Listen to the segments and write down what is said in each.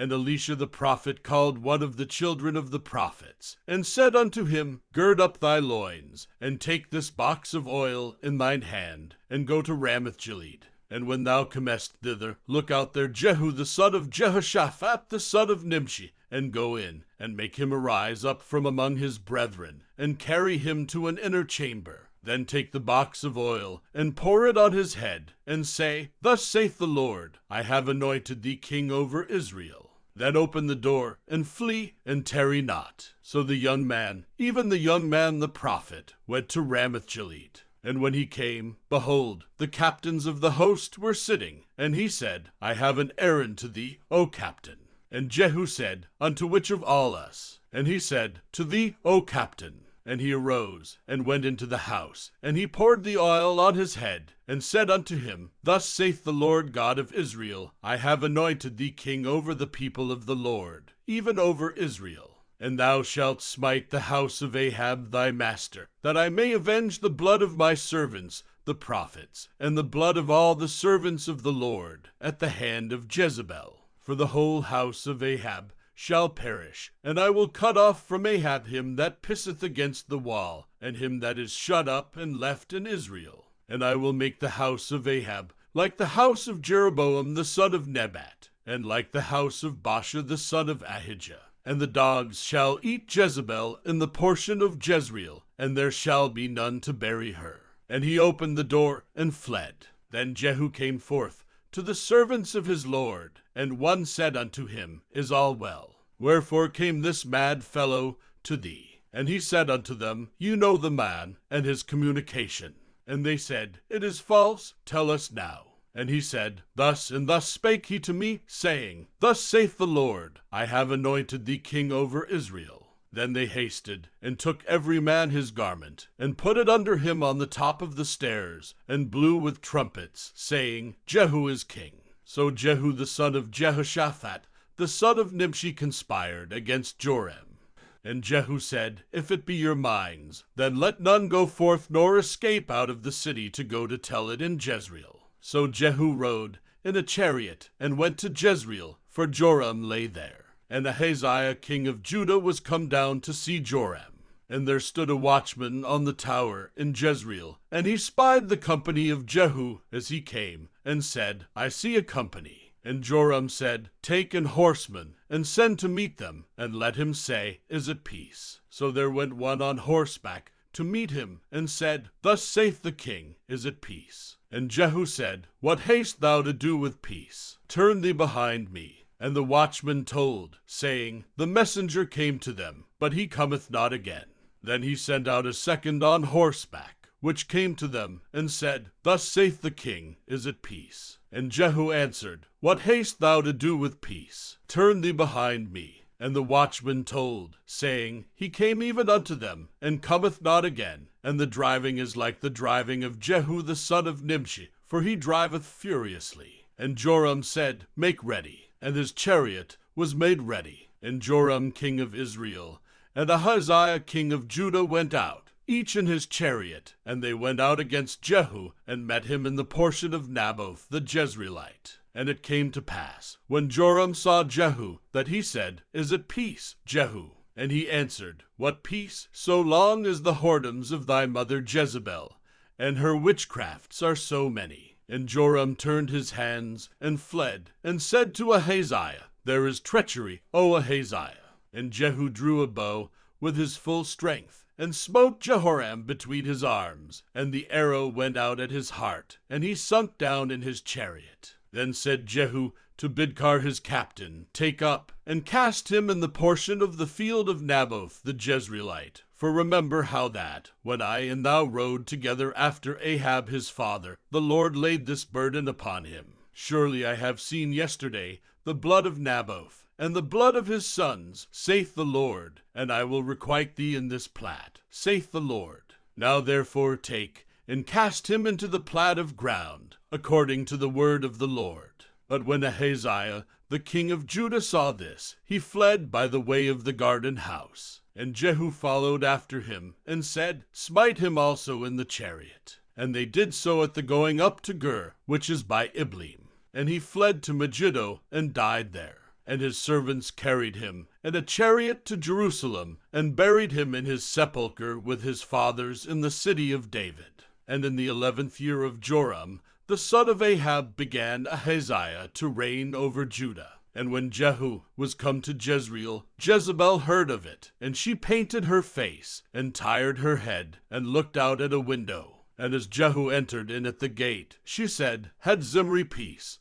And Elisha the prophet called one of the children of the prophets, and said unto him, Gird up thy loins, and take this box of oil in thine hand, and go to Ramoth-Gilead. And when thou comest thither, look out there Jehu the son of Jehoshaphat the son of Nimshi, and go in, and make him arise up from among his brethren, and carry him to an inner chamber. Then take the box of oil, and pour it on his head, and say, Thus saith the Lord, I have anointed thee king over Israel. Then open the door, and flee, and tarry not. So the young man, even the young man the prophet, went to Ramoth-Gilead. And when he came, behold, the captains of the host were sitting. And he said, I have an errand to thee, O captain. And Jehu said, Unto which of all us? And he said, To thee, O captain. And he arose, and went into the house, and he poured the oil on his head, and said unto him, Thus saith the Lord God of Israel, I have anointed thee king over the people of the Lord, even over Israel. And thou shalt smite the house of Ahab thy master, that I may avenge the blood of my servants, the prophets, and the blood of all the servants of the Lord, at the hand of Jezebel. For the whole house of Ahab shall perish, and I will cut off from Ahab him that pisseth against the wall, and him that is shut up and left in Israel. And I will make the house of Ahab like the house of Jeroboam the son of Nebat, and like the house of Baasha the son of Ahijah. And the dogs shall eat Jezebel in the portion of Jezreel, and there shall be none to bury her. And he opened the door and fled. Then Jehu came forth to the servants of his Lord, and one said unto him, Is all well? Wherefore came this mad fellow to thee? And he said unto them, You know the man, and his communication. And they said, It is false, tell us now. And he said, Thus and thus spake he to me, saying, Thus saith the Lord, I have anointed thee king over Israel. Then they hasted, and took every man his garment, and put it under him on the top of the stairs, and blew with trumpets, saying, Jehu is king. So Jehu the son of Jehoshaphat, the son of Nimshi, conspired against Joram. And Jehu said, If it be your minds, then let none go forth nor escape out of the city to go to tell it in Jezreel. So Jehu rode in a chariot, and went to Jezreel, for Joram lay there. And Ahaziah king of Judah was come down to see Joram. And there stood a watchman on the tower in Jezreel, and he spied the company of Jehu as he came, and said, I see a company. And Joram said, Take an horseman, and send to meet them, and let him say, Is it peace? So there went one on horseback to meet him, and said, Thus saith the king, Is it peace? And Jehu said, What haste thou to do with peace? Turn thee behind me. And the watchman told, saying, The messenger came to them, but he cometh not again. Then he sent out a second on horseback, which came to them, and said, Thus saith the king, Is it peace? And Jehu answered, What haste thou to do with peace? Turn thee behind me. And the watchman told, saying, He came even unto them, and cometh not again. And the driving is like the driving of Jehu the son of Nimshi, for he driveth furiously. And Joram said, Make ready. And his chariot was made ready. And Joram king of Israel, and Ahaziah king of Judah went out, each in his chariot. And they went out against Jehu, and met him in the portion of Naboth the Jezreelite. And it came to pass, when Joram saw Jehu, that he said, Is it peace, Jehu? And he answered, What peace, so long as the whoredoms of thy mother Jezebel, and her witchcrafts are so many. And Joram turned his hands, and fled, and said to Ahaziah, There is treachery, O Ahaziah. And Jehu drew a bow with his full strength, and smote Jehoram between his arms, and the arrow went out at his heart, and he sunk down in his chariot. Then said Jehu to Bidkar his captain, Take up, and cast him in the portion of the field of Naboth the Jezreelite. For remember how that, when I and thou rode together after Ahab his father, the Lord laid this burden upon him. Surely I have seen yesterday the blood of Naboth, and the blood of his sons, saith the Lord, and I will requite thee in this plat, saith the Lord. Now therefore take, and cast him into the plat of ground, according to the word of the Lord. But when Ahaziah, the king of Judah, saw this, he fled by the way of the garden house. And Jehu followed after him, and said, Smite him also in the chariot. And they did so at the going up to Gur, which is by Ibleam. And he fled to Megiddo, and died there. and his servants carried him in a chariot to Jerusalem, and buried him in his sepulchre with his fathers in the city of David. And in the 11th year of Joram, the son of Ahab, began Ahaziah to reign over Judah. And when Jehu was come to Jezreel, Jezebel heard of it, and she painted her face, and tired her head, and looked out at a window. And as Jehu entered in at the gate, she said, Had Zimri peace,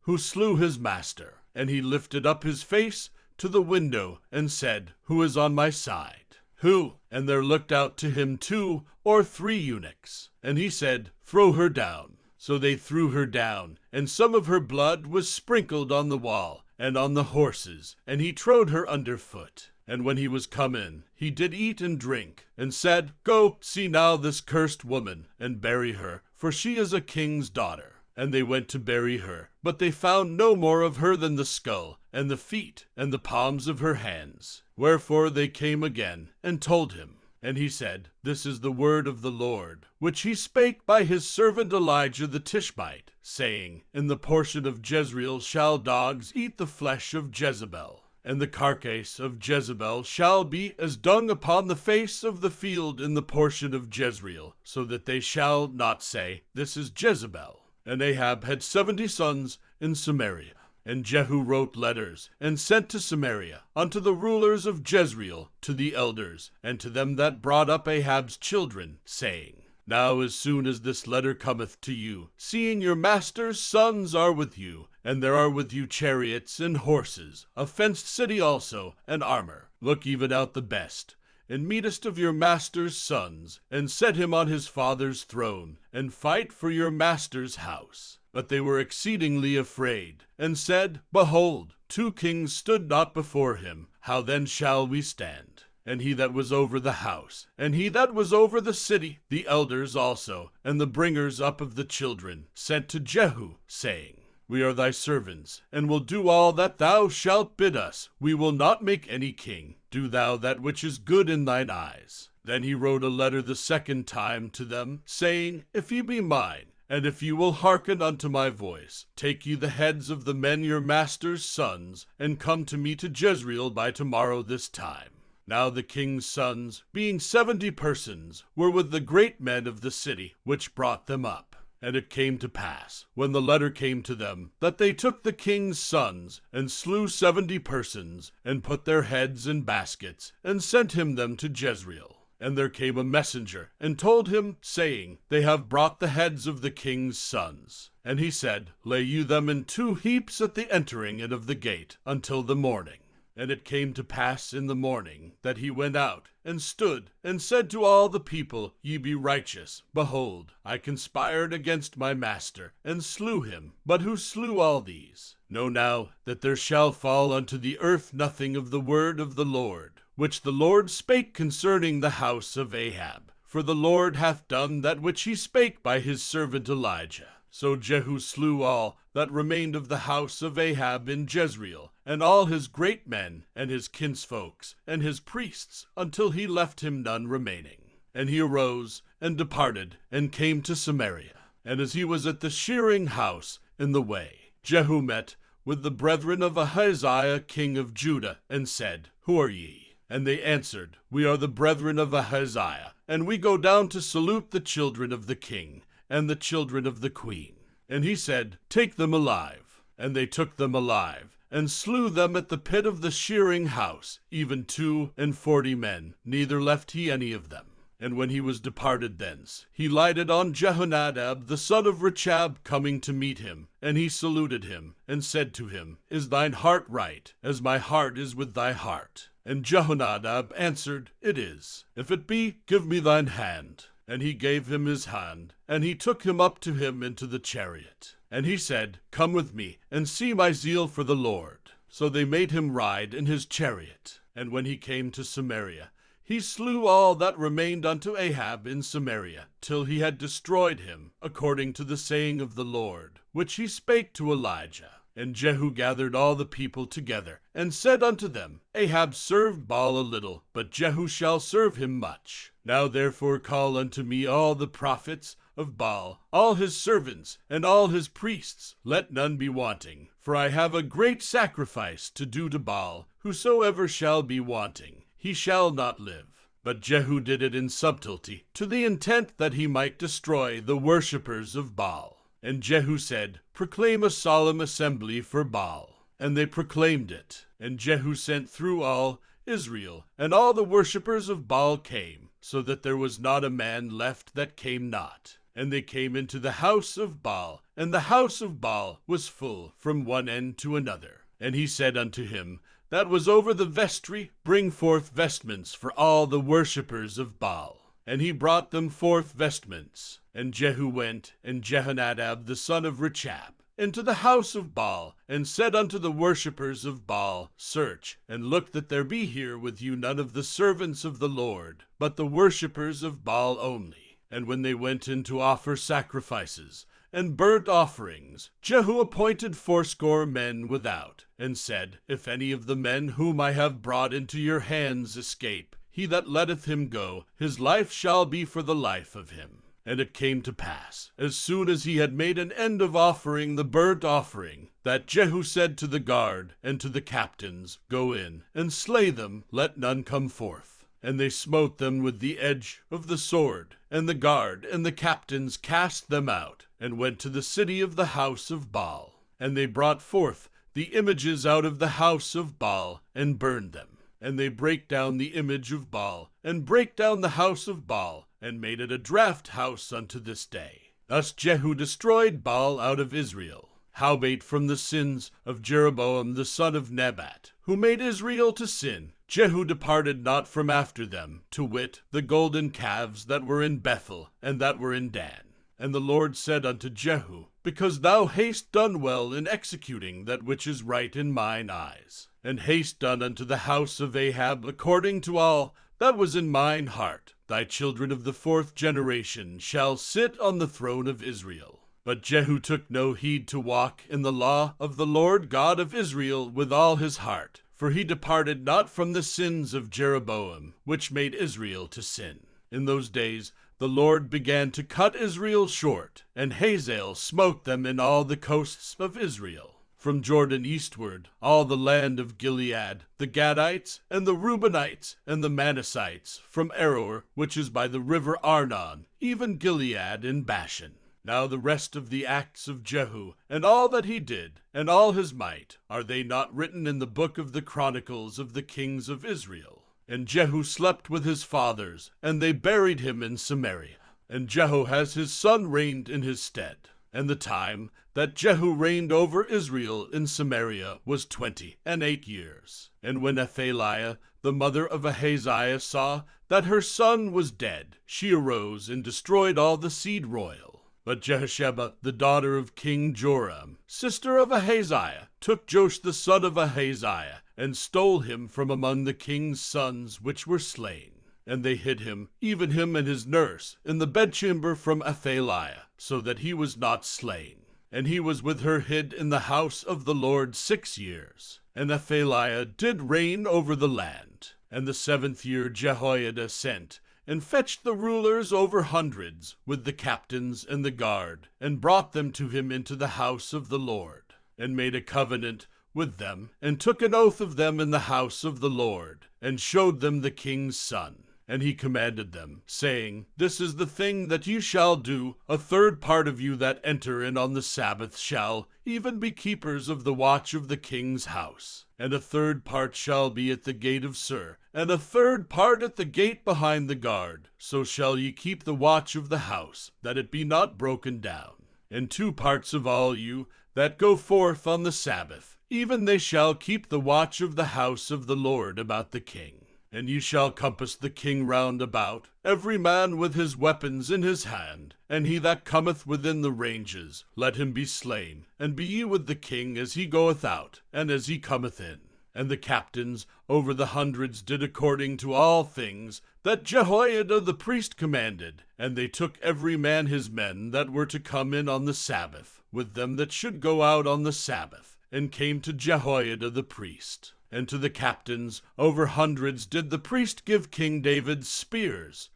who slew his master? And he lifted up his face to the window, and said, Who is on my side? Who? And there looked out to him 2 or 3 eunuchs. And he said, Throw her down. So they threw her down, and some of her blood was sprinkled on the wall, and on the horses, and he trode her under foot. And when he was come in, he did eat and drink, and said, Go, see now this cursed woman, and bury her, for she is a king's daughter. And they went to bury her, but they found no more of her than the skull, and the feet, and the palms of her hands. Wherefore they came again, and told him. And he said, This is the word of the Lord, which he spake by his servant Elijah the Tishbite, saying, In the portion of Jezreel shall dogs eat the flesh of Jezebel, and the carcass of Jezebel shall be as dung upon the face of the field in the portion of Jezreel, so that they shall not say, This is Jezebel. And Ahab had 70 sons in Samaria. And Jehu wrote letters, and sent to Samaria, unto the rulers of Jezreel, to the elders, and to them that brought up Ahab's children, saying, Now as soon as this letter cometh to you, seeing your master's sons are with you, and there are with you chariots and horses, a fenced city also, and armor, look even out the best, and meetest of your master's sons, and set him on his father's throne, and fight for your master's house. But they were exceedingly afraid, and said, Behold, 2 kings stood not before him. How then shall we stand? And he that was over the house, and he that was over the city, the elders also, and the bringers up of the children, sent to Jehu, saying, We are thy servants, and will do all that thou shalt bid us. We will not make any king. Do thou that which is good in thine eyes. Then he wrote a letter the 2nd time to them, saying, If ye be mine, and if ye will hearken unto my voice, take ye the heads of the men your master's sons, and come to me to Jezreel by tomorrow this time. Now the king's sons, being 70 persons, were with the great men of the city, which brought them up. And it came to pass, when the letter came to them, that they took the king's sons, and slew 70 persons, and put their heads in baskets, and sent him them to Jezreel. And there came a messenger, and told him, saying, They have brought the heads of the king's sons. And he said, Lay you them in 2 heaps at the entering in of the gate, until the morning. And it came to pass in the morning, that he went out, and stood, and said to all the people, Ye be righteous. Behold, I conspired against my master, and slew him. But who slew all these? Know now that there shall fall unto the earth nothing of the word of the Lord, which the Lord spake concerning the house of Ahab. For the Lord hath done that which he spake by his servant Elijah. So Jehu slew all that remained of the house of Ahab in Jezreel, and all his great men, and his kinsfolks, and his priests, until he left him none remaining. And he arose, and departed, and came to Samaria. And as he was at the shearing house in the way, Jehu met with the brethren of Ahaziah king of Judah, and said, Who are ye? And they answered, We are the brethren of Ahaziah, and we go down to salute the children of the king, and the children of the queen. And he said, Take them alive. And they took them alive, and slew them at the pit of the shearing house, even 42 men, neither left he any of them. And when he was departed thence, he lighted on Jehonadab the son of Rechab coming to meet him. And he saluted him, and said to him, Is thine heart right, as my heart is with thy heart? And Jehonadab answered, It is. If it be, give me thine hand. And he gave him his hand, and he took him up to him into the chariot. And he said, Come with me, and see my zeal for the Lord. So they made him ride in his chariot. And when he came to Samaria, he slew all that remained unto Ahab in Samaria, till he had destroyed him, according to the saying of the Lord, which he spake to Elijah. And Jehu gathered all the people together, and said unto them, Ahab served Baal a little, but Jehu shall serve him much. Now therefore call unto me all the prophets of Baal, all his servants, and all his priests, let none be wanting. For I have a great sacrifice to do to Baal. Whosoever shall be wanting, he shall not live. But Jehu did it in subtlety, to the intent that he might destroy the worshippers of Baal. And Jehu said, Proclaim a solemn assembly for Baal. And they proclaimed it. And Jehu sent through all Israel, and all the worshippers of Baal came, so that there was not a man left that came not. And they came into the house of Baal, and the house of Baal was full from one end to another. And he said unto him, that was over the vestry, Bring forth vestments for all the worshippers of Baal. And he brought them forth vestments. And Jehu went, and Jehonadab the son of Rechab, into the house of Baal, and said unto the worshippers of Baal, Search, and look that there be here with you none of the servants of the Lord, but the worshippers of Baal only. And when they went in to offer sacrifices and burnt offerings, Jehu appointed 80 men without, and said, If any of the men whom I have brought into your hands escape, he that letteth him go, his life shall be for the life of him. And it came to pass, as soon as he had made an end of offering the burnt offering, that Jehu said to the guard and to the captains, Go in, and slay them, let none come forth. And they smote them with the edge of the sword, and the guard and the captains cast them out, and went to the city of the house of Baal. And they brought forth the images out of the house of Baal, and burned them. And they brake down the image of Baal, and brake down the house of Baal, and made it a draught house unto this day. Thus Jehu destroyed Baal out of Israel. Howbeit from the sins of Jeroboam the son of Nebat, who made Israel to sin, Jehu departed not from after them, to wit, the golden calves that were in Bethel, and that were in Dan. And the Lord said unto Jehu, Because thou hast done well in executing that which is right in mine eyes, and hast done unto the house of Ahab according to all that was in mine heart, thy children of the 4th generation shall sit on the throne of Israel. But Jehu took no heed to walk in the law of the Lord God of Israel with all his heart, for he departed not from the sins of Jeroboam, which made Israel to sin. In those days the Lord began to cut Israel short, and Hazael smote them in all the coasts of Israel. From Jordan eastward, all the land of Gilead, the Gadites, and the Reubenites, and the Manassites, from Aroer, which is by the river Arnon, even Gilead and Bashan. Now the rest of the acts of Jehu, and all that he did, and all his might, are they not written in the book of the Chronicles of the kings of Israel? And Jehu slept with his fathers, and they buried him in Samaria. And Jehoahaz his son reigned in his stead. And the time that Jehu reigned over Israel in Samaria was 28 years. And when Athaliah, the mother of Ahaziah, saw that her son was dead, she arose and destroyed all the seed royal. But Jehosheba, the daughter of King Joram, sister of Ahaziah, took Joash the son of Ahaziah, and stole him from among the king's sons which were slain. And they hid him, even him and his nurse, in the bedchamber from Athaliah, so that he was not slain. And he was with her hid in the house of the Lord 6 years. And Athaliah did reign over the land. And the 7th year Jehoiada sent, and fetched the rulers over hundreds, with the captains and the guard, and brought them to him into the house of the Lord, and made a covenant with them, and took an oath of them in the house of the Lord, and showed them the king's son. And he commanded them, saying, This is the thing that you shall do. 1/3 part of you that enter in on the Sabbath shall even be keepers of the watch of the king's house. And 1/3 part shall be at the gate of Sur, and 1/3 part at the gate behind the guard. So shall ye keep the watch of the house, that it be not broken down. And 2 parts of all you that go forth on the Sabbath, even they shall keep the watch of the house of the Lord about the king. And ye shall compass the king round about, every man with his weapons in his hand, and he that cometh within the ranges, let him be slain, and be ye with the king as he goeth out, and as he cometh in. And the captains over the hundreds did according to all things that Jehoiada the priest commanded, and they took every man his men that were to come in on the Sabbath, with them that should go out on the Sabbath, and came to Jehoiada the priest. And to the captains over hundreds did the priest give King David spears.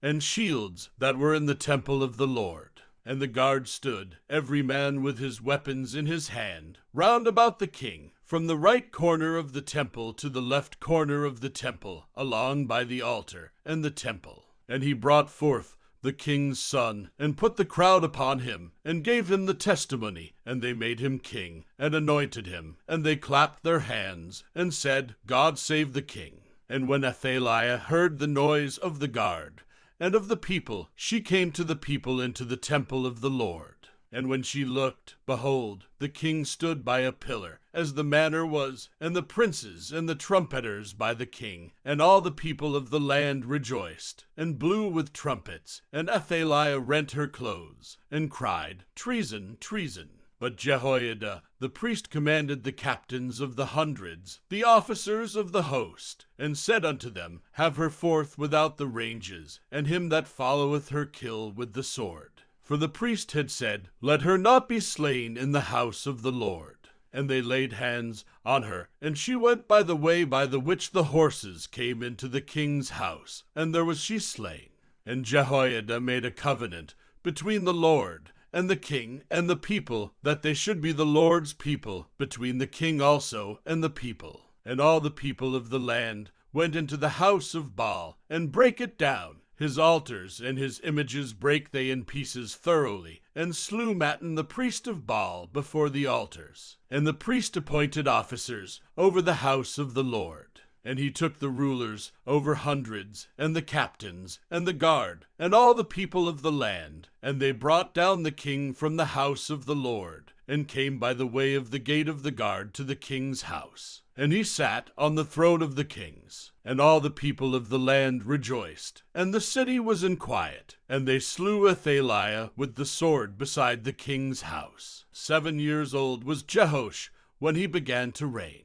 and shields that were in the temple of the Lord. And the guard stood, every man with his weapons in his hand, round about the king, from the right corner of the temple to the left corner of the temple, along by the altar and the temple. And he brought forth the king's son, and put the crowd upon him, and gave him the testimony, and they made him king, and anointed him, and they clapped their hands, and said, God save the king. And when Athaliah heard the noise of the guard, and of the people, she came to the people into the temple of the Lord. And when she looked, behold, the king stood by a pillar, as the manner was, and the princes and the trumpeters by the king, and all the people of the land rejoiced, and blew with trumpets. And Athaliah rent her clothes, and cried, Treason, treason. But Jehoiada the priest commanded the captains of the hundreds, the officers of the host, and said unto them, Have her forth without the ranges, and him that followeth her kill with the sword. For the priest had said, Let her not be slain in the house of the Lord. And they laid hands on her, and she went by the way by the which the horses came into the king's house, and there was she slain. And Jehoiada made a covenant between the Lord and the king and the people, that they should be the Lord's people, between the king also and the people. And all the people of the land went into the house of Baal, and brake it down. His altars and his images brake they in pieces thoroughly, and slew Mattan the priest of Baal before the altars. And the priest appointed officers over the house of the Lord. And he took the rulers over hundreds, and the captains, and the guard, and all the people of the land. And they brought down the king from the house of the Lord, and came by the way of the gate of the guard to the king's house. And he sat on the throne of the kings. And all the people of the land rejoiced, and the city was in quiet. And they slew Athaliah with the sword beside the king's house. 7 years old was Jehoash when he began to reign.